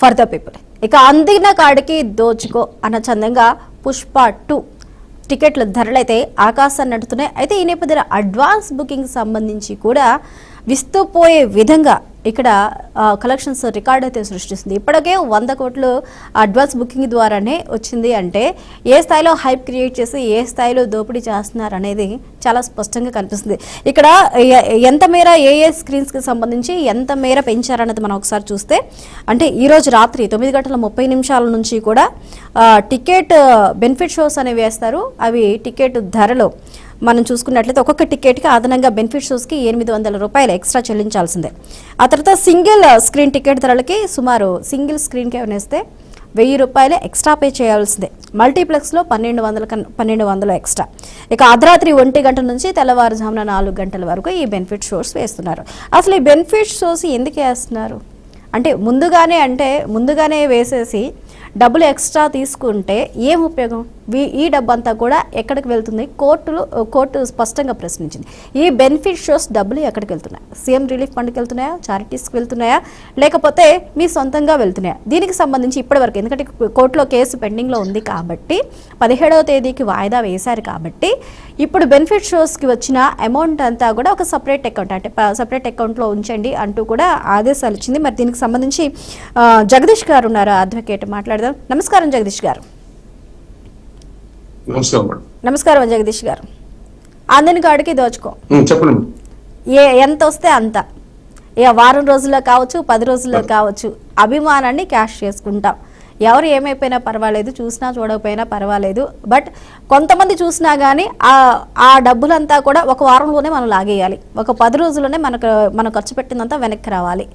For the people. ఇక అందిన కాడికి దోచుకో అన్న చందంగా పుష్ప 2 టికెట్ల ధరలైతే ఆకాశాన్ని అంటున్నాయి. అయితే ఈ నేపథ్యంలో అడ్వాన్స్ బుకింగ్ సంబంధించి కూడా విస్తుపోయే విధంగా ఇక్కడ కలెక్షన్స్ రికార్డ్ అయితే సృష్టిస్తుంది. ఇప్పటికే 100 కోట్లు అడ్వాన్స్ బుకింగ్ ద్వారానే వచ్చింది అంటే ఏ స్థాయిలో హైప్ క్రియేట్ చేసి ఏ స్థాయిలో దోపిడీ చేస్తున్నారు అనేది చాలా స్పష్టంగా కనిపిస్తుంది. ఇక్కడ ఎంత మేర ఏ స్క్రీన్స్కి సంబంధించి ఎంత మేర పెంచారన్నది మనం ఒకసారి చూస్తే, అంటే ఈరోజు రాత్రి 9:30 నుంచి కూడా టికెట్ బెనిఫిట్ షోస్ అనేవి వేస్తారు. అవి టికెట్ ధరలో మనం చూసుకున్నట్లయితే ఒక్కొక్క టికెట్కి అదనంగా బెనిఫిట్ షోస్కి 800 రూపాయలు ఎక్స్ట్రా చెల్లించాల్సిందే. ఆ తర్వాత సింగిల్ స్క్రీన్ టికెట్ ధరలకి సుమారు సింగిల్ స్క్రీన్కి వేస్తే 1000 రూపాయలు ఎక్స్ట్రా పే చేయాల్సిందే. మల్టీప్లెక్స్లో 1200 ఎక్స్ట్రా. ఇక అర్ధరాత్రి 1 గంట నుంచి తెల్లవారుజామున 4 గంటల వరకు ఈ బెనిఫిట్ షోస్ వేస్తున్నారు. అసలు ఈ బెనిఫిట్ షోస్ ఎందుకు వేస్తున్నారు అంటే ముందుగానే వేసేసి డబ్బులు ఎక్స్ట్రా తీసుకుంటే ఏం ఉపయోగం? ఈ డబ్బు అంతా కూడా ఎక్కడికి వెళ్తుంది? కోర్టు స్పష్టంగా ప్రశ్నించింది. ఈ బెనిఫిట్ షోస్ డబ్బులు ఎక్కడికి వెళ్తున్నాయి? సీఎం రిలీఫ్ ఫండ్కి వెళ్తున్నాయా, చారిటీస్కి వెళ్తున్నాయా, లేకపోతే మీ సొంతంగా వెళ్తున్నాయా? దీనికి సంబంధించి ఇప్పటివరకు, ఎందుకంటే కోర్టులో కేసు పెండింగ్లో ఉంది కాబట్టి 17వ తేదీకి వాయిదా వేశారు కాబట్టి ఇప్పుడు బెనిఫిట్ షోస్కి వచ్చిన అమౌంట్ అంతా కూడా ఒక సపరేట్ అకౌంట్, అంటే సపరేట్ అకౌంట్లో ఉంచండి అంటూ కూడా ఆదేశాలు ఇచ్చింది. మరి దీనికి సంబంధించి జగదీష్ గారు ఉన్నారు, అడ్వకేట్, మాట్లాడదాం. నమస్కారం జగదీష్ గారు. నమస్కారం జగదీష్ గారు. అందని కాడికి దోచుకో, చెప్పండి. ఎంత వస్తే అంత, ఇక వారం రోజుల్లో కావచ్చు, 10 రోజుల్లో కావచ్చు, అభిమానాన్ని క్యాష్ చేసుకుంటాం. ఎవరు ఏమైపోయినా పర్వాలేదు, చూసినా చూడకపోయినా పర్వాలేదు, బట్ కొంతమంది చూసినా కానీ ఆ డబ్బులంతా కూడా ఒక వారంలోనే మనం లాగేయాలి, ఒక 10 రోజుల్లోనే మనం ఖర్చు పెట్టినంతా వెనక్కి రావాలి.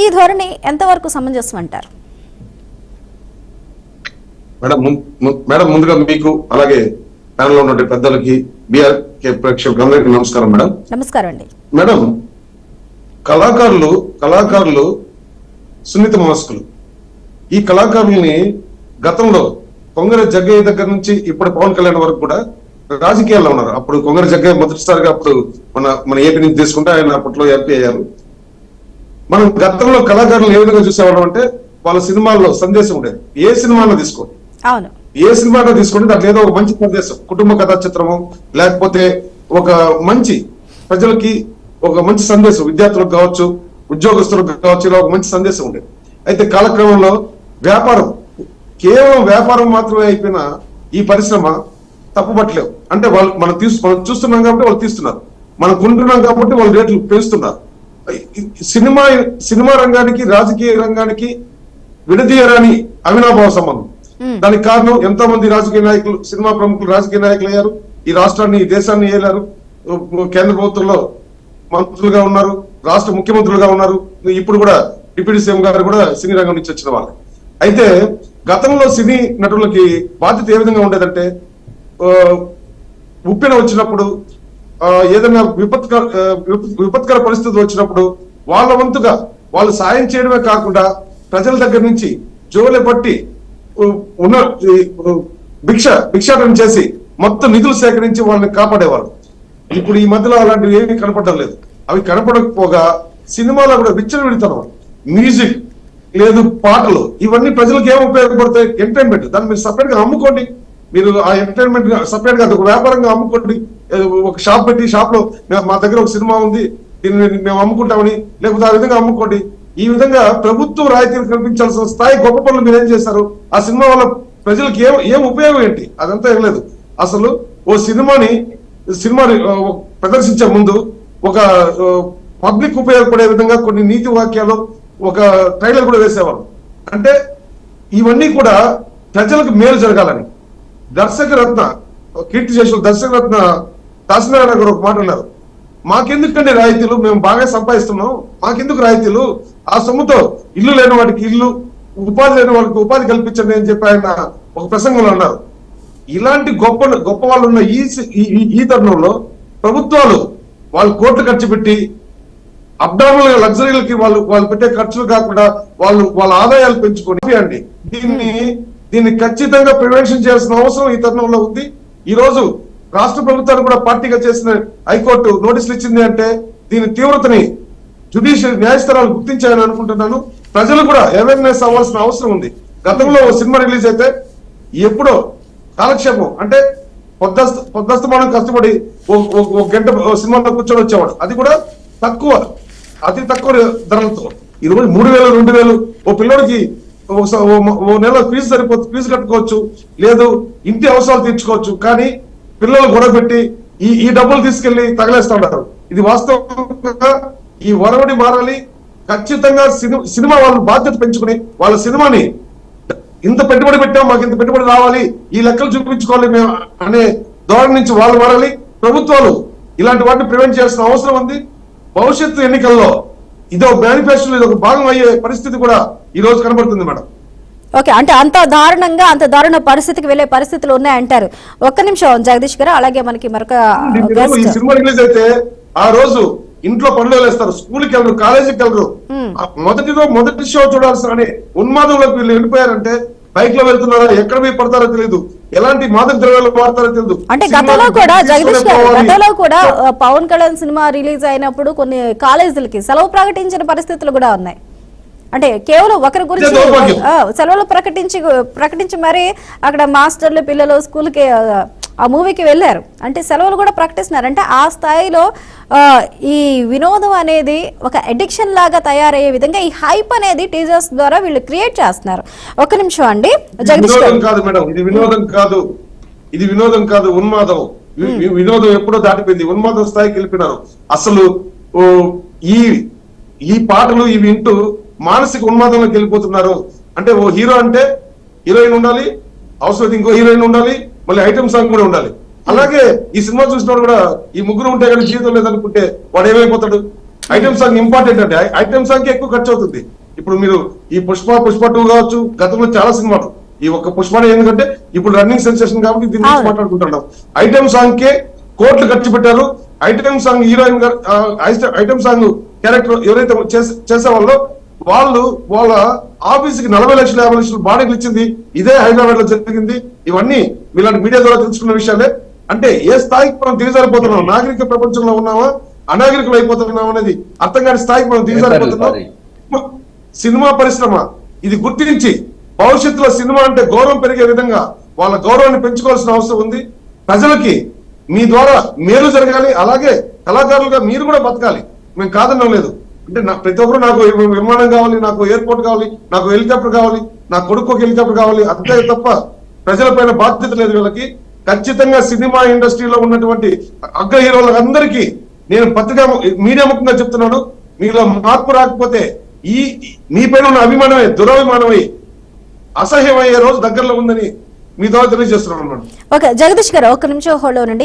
ఈ ధోరణి ఎంతవరకు సమంజసం అంటారు? మేడం ముందుగా మీకు అలాగే ప్యానెల్ లో ఉన్న పెద్దలకి బీఆర్కే ప్రేక్షకులందరికీ నమస్కారం మేడం. నమస్కారం అండి. మేడం, కళాకారులు సున్నిత మనస్కులు. ఈ కళాకారుల్ని గతంలో కొంగర జగ్గయ్య దగ్గర నుంచి ఇప్పుడు పవన్ కళ్యాణ్ వరకు కూడా రాజకీయాల్లో ఉన్నారు. అప్పుడు కొంగర జగ్గయ్య మొదటిసారిగా అప్పుడు మన ఏపీ నుంచి తీసుకుంటే ఆయన అప్పట్లో ఎంపీ అయ్యారు. మనం గతంలో కళాకారులు ఏ విధంగా చూసేవాళ్ళం అంటే వాళ్ళ సినిమాల్లో సందేశం ఉండేది. ఏ సినిమాలో తీసుకోండి, ఏ సినిమాలో తీసుకోండి, దాంట్లో ఏదో ఒక మంచి సందేశం, కుటుంబ కథా చిత్రము, లేకపోతే ఒక మంచి ప్రజలకి ఒక మంచి సందేశం, విద్యార్థులకు కావచ్చు, ఉద్యోగస్తులకు కావచ్చు, ఇలా ఒక మంచి సందేశం ఉండేది. అయితే కాలక్రమంలో కేవలం వ్యాపారం మాత్రమే అయిపోయిన ఈ పరిశ్రమ తప్పుపట్టలేవు. అంటే మనం చూస్తున్నాం కాబట్టి వాళ్ళు తీస్తున్నారు, మనం కొంటున్నాం కాబట్టి వాళ్ళు రేట్లు పెంచుతున్నారు. సినిమా రంగానికి రాజకీయ రంగానికి విడదీయరాని అవినాభావ సంబంధం. దానికి కారణం ఎంతో మంది రాజకీయ నాయకులు, సినిమా ప్రముఖులు రాజకీయ నాయకులు అయ్యారు, ఈ రాష్ట్రాన్ని ఈ దేశాన్ని ఏలారు, కేంద్ర ప్రభుత్వంలో మంత్రులుగా ఉన్నారు, రాష్ట్ర ముఖ్యమంత్రులుగా ఉన్నారు, ఇప్పుడు కూడా డిప్యూటీ సీఎం గారు కూడా సినీ రంగం నుంచి వచ్చిన వాళ్ళు. అయితే గతంలో సినీ నటులకి బాధ్యత ఏ విధంగా ఉండేదంటే, ఉప్పెన వచ్చినప్పుడు, ఏదైనా విపత్కర పరిస్థితులు వచ్చినప్పుడు వాళ్ళ వంతుగా వాళ్ళు సాయం చేయడమే కాకుండా ప్రజల దగ్గర నుంచి జోలె పట్టి ఉన్న భిక్షాటన చేసి మొత్తం నిధులు సేకరించి వాళ్ళని కాపాడేవాళ్ళు. ఇప్పుడు ఈ మధ్యలో అలాంటివి ఏమీ కనపడడం లేదు. అవి కనపడకపోగా సినిమాలో కూడా విచ్చలవిడితనం, మ్యూజిక్ లేదు, పాటలు, ఇవన్నీ ప్రజలకు ఏం ఉపయోగపడతాయి? ఎంటర్టైన్మెంట్. దాన్ని మీరు సపరేట్ గా అమ్ముకోండి. మీరు ఆ ఎంటర్టైన్మెంట్ సపరేట్ గా ఒక వ్యాపారంగా అమ్ముకోండి. ఒక షాప్ పెట్టి, షాప్ లో మా దగ్గర ఒక సినిమా ఉంది, దీన్ని మేము అమ్ముకుంటామని, లేకపోతే ఆ విధంగా అమ్ముకోండి. ఈ విధంగా ప్రభుత్వం రాయితీలు కల్పించాల్సిన స్థాయి గొప్ప పనులు మీరు ఏం చేశారు? ఆ సినిమా వల్ల ప్రజలకు ఏం ఉపయోగం ఏంటి? అదంతా ఏం లేదు. అసలు ఓ సినిమాని ప్రదర్శించే ముందు ఒక పబ్లిక్ ఉపయోగపడే విధంగా కొన్ని నీతి వాక్యాలు, ఒక ట్రైలర్ కూడా వేసేవారు. అంటే ఇవన్నీ కూడా ప్రజలకు మేలు జరగాలని. కీర్తి చేసిన దర్శకరత్న దాసనారాయణ గారు ఒక మాట అన్నారు, మాకెందుకండి రాయితీలు, మేము బాగా సంపాదిస్తున్నాం, మాకెందుకు రాయితీలు, ఆ సొమ్ముతో ఇల్లు లేని వాటికి ఇల్లు, ఉపాధి లేని వాళ్ళకి ఉపాధి కల్పించండి అని చెప్పి ఆయన ఒక ప్రసంగంలో అన్నారు. ఇలాంటి గొప్ప వాళ్ళు ఉన్న ఈ తరుణంలో ప్రభుత్వాలు వాళ్ళు కోట్లు ఖర్చు పెట్టి అబ్డామినల్ లగ్జరీలకి వాళ్ళు పెట్టే ఖర్చులు కాకుండా వాళ్ళ ఆదాయాలు పెంచుకొని అండి దీన్ని ఖచ్చితంగా ప్రివెన్షన్ చేయాల్సిన అవసరం ఈ తరుణంలో ఉంది. ఈ రోజు రాష్ట్ర ప్రభుత్వాన్ని కూడా పార్టీగా చేసిన హైకోర్టు నోటీసులు ఇచ్చింది అంటే దీని తీవ్రతని జ్యుడిషియల్ న్యాయస్థానాలు గుర్తించాయని అనుకుంటున్నాను. ప్రజలు కూడా అవేర్నెస్ అవ్వాల్సిన అవసరం ఉంది. గతంలో ఓ సినిమా రిలీజ్ అయితే ఎప్పుడో కాలక్షేపం అంటే పొద్దస్తమానం కష్టపడి ఒక గంట సినిమాలో కూర్చొని వచ్చేవాడు. అది కూడా అతి తక్కువ ధరలతో. ఈరోజు 3,000 2,000 ఓ పిల్లోడికి ఓ నెల ఫీజు సరిపోతుంది, ఫీజు కట్టుకోవచ్చు, లేదు ఇంటి అవసరాలు తీర్చుకోవచ్చు. కానీ పిల్లలు గొడవ పెట్టి ఈ డబ్బులు తీసుకెళ్లి తగలేస్తుంటారు. ఇది వాస్తవంగా ఈ వరవడి మారాలి. ఖచ్చితంగా సినిమా వాళ్ళ బాధ్యత పెంచుకుని వాళ్ళ సినిమాని ఇంత పెట్టుబడి పెట్టాం, మాకు ఇంత పెట్టుబడి రావాలి, ఈ లెక్కలు చూపించుకోవాలి మేము అనే ధోరణి నుంచి వాళ్ళు మారాలి. ప్రభుత్వాలు ఇలాంటి వాటిని ప్రివెంట్ చేయాల్సిన అవసరం ఉంది. భవిష్యత్తు ఎన్నికల్లో ఇదో మేనిఫెస్టోలో ఇది ఒక భాగం అయ్యే పరిస్థితి కూడా ఈ రోజు కనబడుతుంది మేడం. ఓకే, అంటే అంత దారుణ పరిస్థితికి వెళ్లే పరిస్థితులు ఉన్నాయంటారు. ఒక్క నిమిషం జగదీష్ గారు, అలాగే మనకి మరొక ఈ సినిమా రిలీజ్ అయితే ఆ రోజు ఇంట్లో పనులు వేస్తారు, స్కూల్కి వెళ్ళరు, కాలేజీకి వెళ్ళరు. మొదటి షో చూడాల్సిన అనే ఉన్మాదంలోకి వీళ్ళు వెళ్ళిపోయారంటే బైక్ లో వెళ్తున్నారా, ఎక్కడ పోయి పడతారో తెలియదు, ఎలాంటి మాదక ద్రవ్యాలు వాడతారో తెలియదు. అంటే గతంలో కూడా జగదీష్ గారు, గతంలో కూడా పవన్ కళ్యాణ్ సినిమా రిలీజ్ అయినప్పుడు కొన్ని కాలేజీలకి సెలవు ప్రకటించిన పరిస్థితులు కూడా ఉన్నాయి. అంటే కేవలం ఒకరి గురించి సెలవులు ప్రకటించి మరి అక్కడ మాస్టర్లు పిల్లలు స్కూల్కి ఆ మూవీకి వెళ్ళారు. అంటే సెలవులు కూడా ప్రకటిస్తున్నారు. అంటే ఆ స్థాయిలో ఈ వినోదం అనేది ఒక అడిక్షన్ లాగా తయారయ్యే విధంగా ఈ హైప్ అనేది టీజర్స్ ద్వారా వీళ్ళు క్రియేట్ చేస్తున్నారు. ఒక్క నిమిషం అండి జగదీష్ గారు. కాదు మేడం, ఇది వినోదం కాదు, ఉన్మాదం. వినోదం ఎప్పుడో దాటిపోయింది, ఉన్మాదం స్థాయికి వెళ్ళిపోయినారు. అసలు ఈ పాటలు ఇవి వింటూ మానసిక ఉన్మాదంలోకి వెళ్ళిపోతున్నారు. అంటే ఓ హీరో అంటే హీరోయిన్ ఉండాలి, అవసరం ఇంకో హీరోయిన్ ఉండాలి, మళ్ళీ ఐటమ్ సాంగ్ కూడా ఉండాలి. అలాగే ఈ సినిమా చూసినప్పుడు కూడా ఈ ముగ్గురు ఉంటే కానీ జీవితం లేదనుకుంటే వాడు ఏమైపోతాడు? ఐటమ్ సాంగ్ ఇంపార్టెంట్ అంటే ఐటమ్ సాంగ్ కి ఎక్కువ ఖర్చు అవుతుంది. ఇప్పుడు మీరు ఈ పుష్ప 2 కావచ్చు, గతంలో చాలా సినిమాలు, ఈ ఒక్క పుష్పనే ఎందుకంటే ఇప్పుడు రన్నింగ్ సెన్సేషన్ కాబట్టి దీని గురించి మాట్లాడుకుంటున్నాం. ఐటమ్ సాంగ్ కే కోట్లు ఖర్చు పెట్టారు. ఐటమ్ సాంగ్ హీరోయిన్ గారు ఐటమ్ సాంగ్ క్యారెక్టర్ ఎవరైతే చేసేవాళ్ళో వాళ్ళ ఆఫీస్ కి 40 లక్షలు 50 లక్షలు బాడీలు ఇచ్చింది ఇదే హైదరాబాద్ లో జరిగింది. ఇవన్నీ మీలాంటి మీడియా ద్వారా తెలుసుకున్న విషయాలే. అంటే ఏ స్థాయికి మనం దిగజారిపోతున్నాం, నాగరిక ప్రపంచంలో ఉన్నామా అనాగరికులు అయిపోతున్నాం అనేది అర్థం కాని స్థాయికి మనం దిగజారిపోతున్నాం. సినిమా పరిశ్రమ ఇది గుర్తించి భవిష్యత్తులో సినిమా అంటే గౌరవం పెరిగే విధంగా వాళ్ళ గౌరవాన్ని పెంచుకోవాల్సిన అవసరం ఉంది. ప్రజలకి మీ ద్వారా మేలు జరగాలి, అలాగే కళాకారులుగా మీరు కూడా బతకాలి. మేము కాదనడం లేదు. అంటే ప్రతి ఒక్కరు నాకు విమానం కావాలి, నాకు ఎయిర్పోర్ట్ కావాలి, నాకు హెలికాప్టర్ కావాలి, నా కొడుకు హెలికాప్టర్ కావాలి, అంతే తప్ప ప్రజల పైన బాధ్యత లేదు వీళ్ళకి. ఖచ్చితంగా సినిమా ఇండస్ట్రీలో ఉన్నటువంటి అగ్ర హీరోలందరికీ నేను మీడియా ముఖంగా చెప్తున్నాను, మీలో మార్పు రాకపోతే మీ పైన ఉన్న అభిమానమే దురభిమానమై అసహ్యమయ్యే రోజు దగ్గరలో ఉందని మీ ద్వారా తెలియజేస్తున్నాను. ఓకే జగదీష్ గారు, ఒక్క నిమిషం హోల్డ్ అవునండి.